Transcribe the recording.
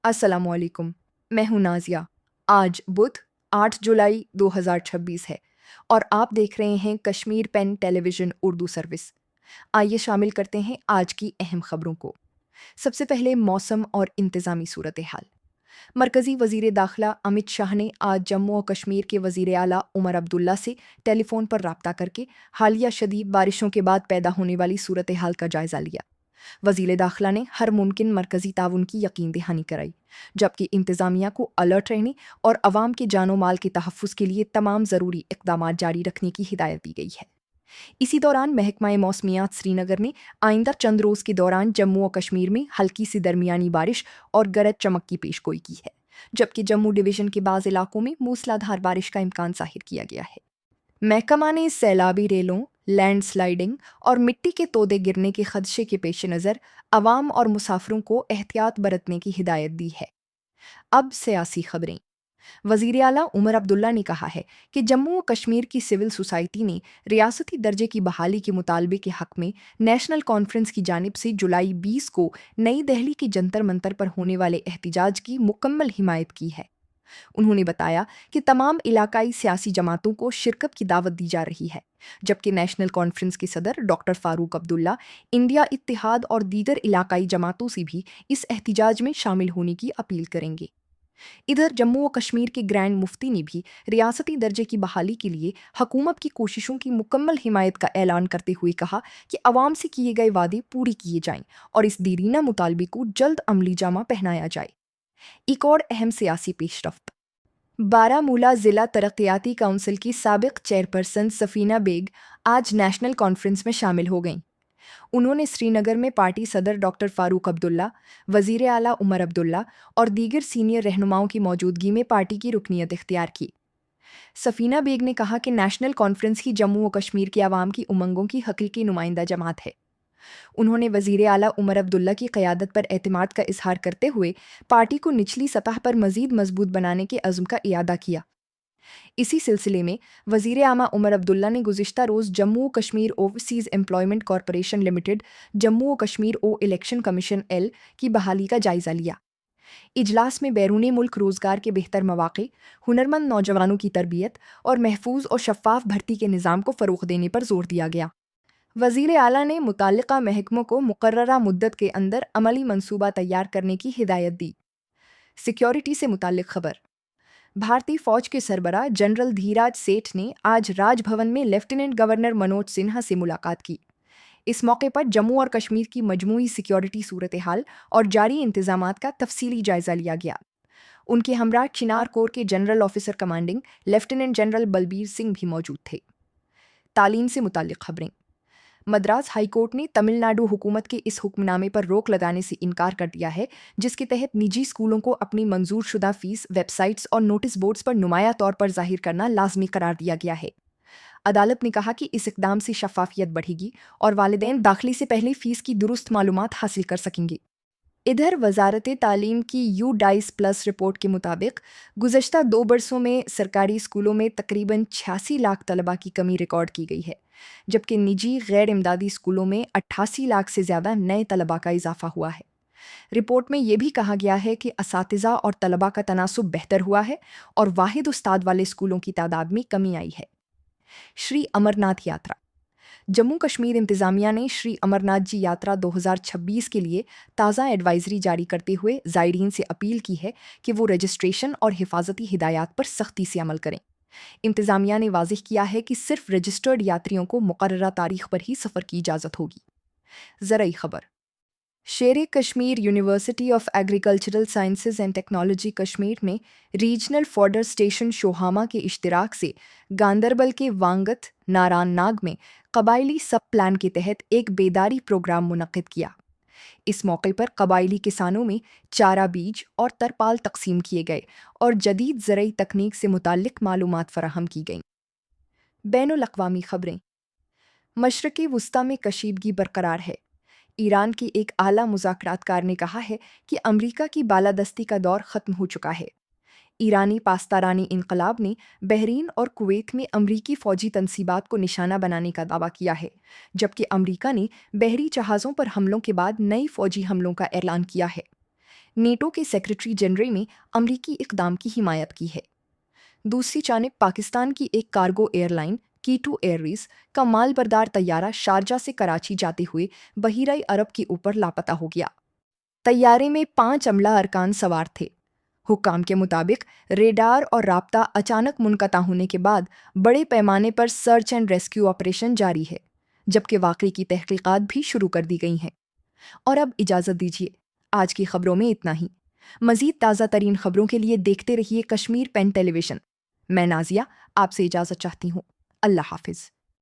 अस्सलामुअलैकुम। मैं हूं नाजिया। आज बुध 8 जुलाई 2026 है और आप देख रहे हैं Kashmir Pen television Urdu service. आइए शामिल करते हैं आज की अहम खबरों को। सबसे पहले मौसम और इंतज़ामी सूरत हाल। मरकज़ी वज़ीर दाखिला अमित शाह ने आज जम्मू और कश्मीर के वज़ीर आला उमर अब्दुल्ला से टेलीफोन पर राब्ता करके हालिया शदीद बारिशों के बाद पैदा होने वाली सूरत हाल का जायज़ा लिया। वज़ीर दाखिला ने हर मुमकिन मरकज़ी ताउन की यकीन दहानी कराई, जबकि इंतज़ामिया को अलर्ट रहने और अवाम के जानो माल के तहफ़्फ़ुज़ के लिए तमाम ज़रूरी इक़दामात जारी रखने की हिदायत दी गई है। इसी दौरान महकमा मौसमियात श्रीनगर ने आइंदा चंद रोज़ के दौरान जम्मू और कश्मीर में हल्की सी दरमियानी बारिश और गरज चमक की पेशगोई की है, जबकि जम्मू डिवीज़न के बाज़ इलाकों में मूसलाधार बारिश का इम्कान ज़ाहिर किया गया है। महकमा ने सैलाबी रेलों, लैंडस्लाइडिंग और मिट्टी के तोदे गिरने के खदशे के पेश नज़र अवाम और मुसाफिरों को एहतियात बरतने की हिदायत दी है। अब सियासी खबरें। वज़ीर आला उमर अब्दुल्ला ने कहा है कि जम्मू और कश्मीर की सिविल सोसाइटी ने रियासती दर्जे की बहाली के मुतालबे के हक़ में नेशनल कॉन्फ्रेंस की जानिब से जुलाई 20 को नई दिल्ली के जंतर मंतर पर होने वाले एहतिजाज की मुकम्मल हिमायत की है। उन्होंने बताया कि तमाम इलाकाई सियासी जमातों को शिरकत की दावत दी जा रही है, जबकि नेशनल कॉन्फ्रेंस के सदर डॉक्टर फारूक अब्दुल्ला इंडिया इत्तेहाद और दीगर इलाकाई जमातों से भी इस एहतिजाज में शामिल होने की अपील करेंगे। इधर जम्मू और कश्मीर के ग्रैंड मुफ्ती ने भी रियासती दर्जे की बहाली के लिए हुकूमत की कोशिशों की मुकम्मल हिमायत का ऐलान करते हुए कहा कि अवाम से किए गए वादे पूरे किए जाएं और इस दीरीना मुतालबे को जल्द अमली जामा पहनाया जाए। एक और अहम सियासी पेशरफ्त। बारामूला ज़िला तरक्याती काउंसिल की साबिक चेयरपर्सन सफ़ीना बेग आज नेशनल कॉन्फ्रेंस में शामिल हो गईं। उन्होंने श्रीनगर में पार्टी सदर डॉक्टर फारूक अब्दुल्ला, वज़ीर आला उमर अब्दुल्ला और दीगर सीनियर रहनुमाओं की मौजूदगी में पार्टी की रुकनियत इख्तियार की। सफ़ीना बेग ने कहा कि नेशनल कॉन्फ्रेंस ही जम्मू और कश्मीर के अवाम की उमंगों की हकीकी नुमाइंदा जमात है। उन्होंने वज़ीर आला उमर अब्दुल्ला की क़यादत पर एतमाद का इजहार करते हुए पार्टी को निचली सतह पर मज़ीद मजबूत बनाने के अज़्म का इयादा किया। इसी सिलसिले में वज़ीर आमा उमर अब्दुल्ला ने गुज़िश्ता रोज़ Jammu Kashmir overseas employment corporation limited Jammu Kashmir ओ इलेक्शन कमीशन एल की बहाली का जायज़ा लिया। इजलास में बैरूनी मुल्क रोज़गार के बेहतर मौक़े, हुनरमंद नौजवानों की तरबियत और महफूज और शफ़ाफ भर्ती के निज़ाम को फ़रोग़ देने पर जोर दिया गया। वज़ीर आला ने मुताल्लिक़ा महकमों को मुक़र्ररा मुद्दत के अंदर अमली मंसूबा तैयार करने की हिदायत दी। सिक्योरिटी से मुताल्लिक़ खबर। भारतीय फ़ौज के सरबराह जनरल धीराज सेठ ने आज राजभवन में लेफ्टिनेंट गवर्नर मनोज सिन्हा से मुलाकात की। इस मौके पर जम्मू और कश्मीर की मजमूई सिक्योरिटी सूरत हाल और जारी इंतज़ामात का तफसीली जायज़ा लिया गया। उनके हमरा चिनार कोर के general officer commanding lieutenant general Balbir Singh भी मौजूद थे। तालीम से मुताल्लिक़ खबरें। मद्रास हाई कोर्ट ने तमिलनाडु हुकूमत के इस हुक्मनामे पर रोक लगाने से इनकार कर दिया है, जिसके तहत निजी स्कूलों को अपनी मंजूर शुदा फ़ीस वेबसाइट्स और नोटिस बोर्ड्स पर नुमाया तौर पर ज़ाहिर करना लाजमी करार दिया गया है। अदालत ने कहा कि इस इक़दाम से शफ़ाफ़ियत बढ़ेगी और वालिदैन दाखिले से पहले फ़ीस की दुरुस्त मालूमात हासिल कर सकेंगे। इधर वजारत तालीम की यू डाइस प्लस रिपोर्ट के मुताबिक गुज़श्ता 2 बरसों में सरकारी स्कूलों में तकरीबन 86 लाख तलबा की कमी रिकॉर्ड की गई है, जबकि निजी गैर इमदादी स्कूलों में 88 लाख से ज़्यादा नए तलबा का इजाफा हुआ है। रिपोर्ट में यह भी कहा गया है कि असातिज़ा और तलबा का तनासुब बेहतर हुआ है और वाहिद उस्ताद वाले स्कूलों की तादाद में कमी आई है। श्री अमरनाथ यात्रा। जम्मू कश्मीर इंतज़ामिया ने श्री अमरनाथ जी यात्रा 2026 के लिए ताज़ा एडवाइजरी जारी करते हुए ज़ायरीन से अपील की है कि वो रजिस्ट्रेशन और हिफाजती हिदायत पर सख्ती से अमल करें। इंतज़ामिया ने वाज़ेह किया है कि सिर्फ रजिस्टर्ड यात्रियों को मुकर्ररा तारीख पर ही सफ़र की इजाज़त होगी। ज़रई खबर। शेर Kashmir university of agricultural sciences and technology Kashmir में रीजनल फॉडर स्टेशन शोहामा के इश्तिराक से गांदरबल के वांगत नारान नाग में कबायली सब प्लान के तहत एक बेदारी प्रोग्राम मुनक़िद किया। इस मौके पर कबायली किसानों में चारा बीज और तरपाल तकसीम किए गए और जदीद ज़रई तकनीक से मुताल्लिक़ मालूमात फ़राहम की गईं। बैनुल-अक़वामी खबरें। मशरक़ी वुस्ता में कशीदगी बरकरार है। ईरान के एक आला मुज़ाकरातकार ने कहा है कि अमरीका की बालादस्ती का दौर ख़त्म हो चुका है। ईरानी पास्तारानी इनकलाब ने बहरीन और कुवैत में अमरीकी फ़ौजी तनसीबात को निशाना बनाने का दावा किया है, जबकि अमरीका ने बहरी जहाज़ों पर हमलों के बाद नई फ़ौजी हमलों का ऐलान किया है। نیٹو کے سیکرٹری جنرل میں امریکی اقدام کی حمایت کی ہے۔ دوسری جانب پاکستان کی ایک کارگو ایئر لائن کیٹو ایئرویز کا مال بردار طیارہ شارجہ سے کراچی جاتے ہوئے بحیرہ عرب کے اوپر لاپتہ ہو گیا۔ طیارے میں 5 عملہ ارکان سوار تھے۔ حکام کے مطابق ریڈار اور رابطہ اچانک منقطع ہونے کے بعد بڑے پیمانے پر سرچ اینڈ ریسکیو آپریشن جاری ہے، جبکہ واقعے کی تحقیقات بھی شروع کر دی گئی ہیں۔ اور اب اجازت دیجیے، آج کی خبروں میں اتنا ہی۔ مزید تازہ ترین خبروں کے لیے دیکھتے رہیے کشمیر پین ٹیلی ویژن۔ میں نازیہ آپ سے اجازت چاہتی ہوں۔ اللہ حافظ۔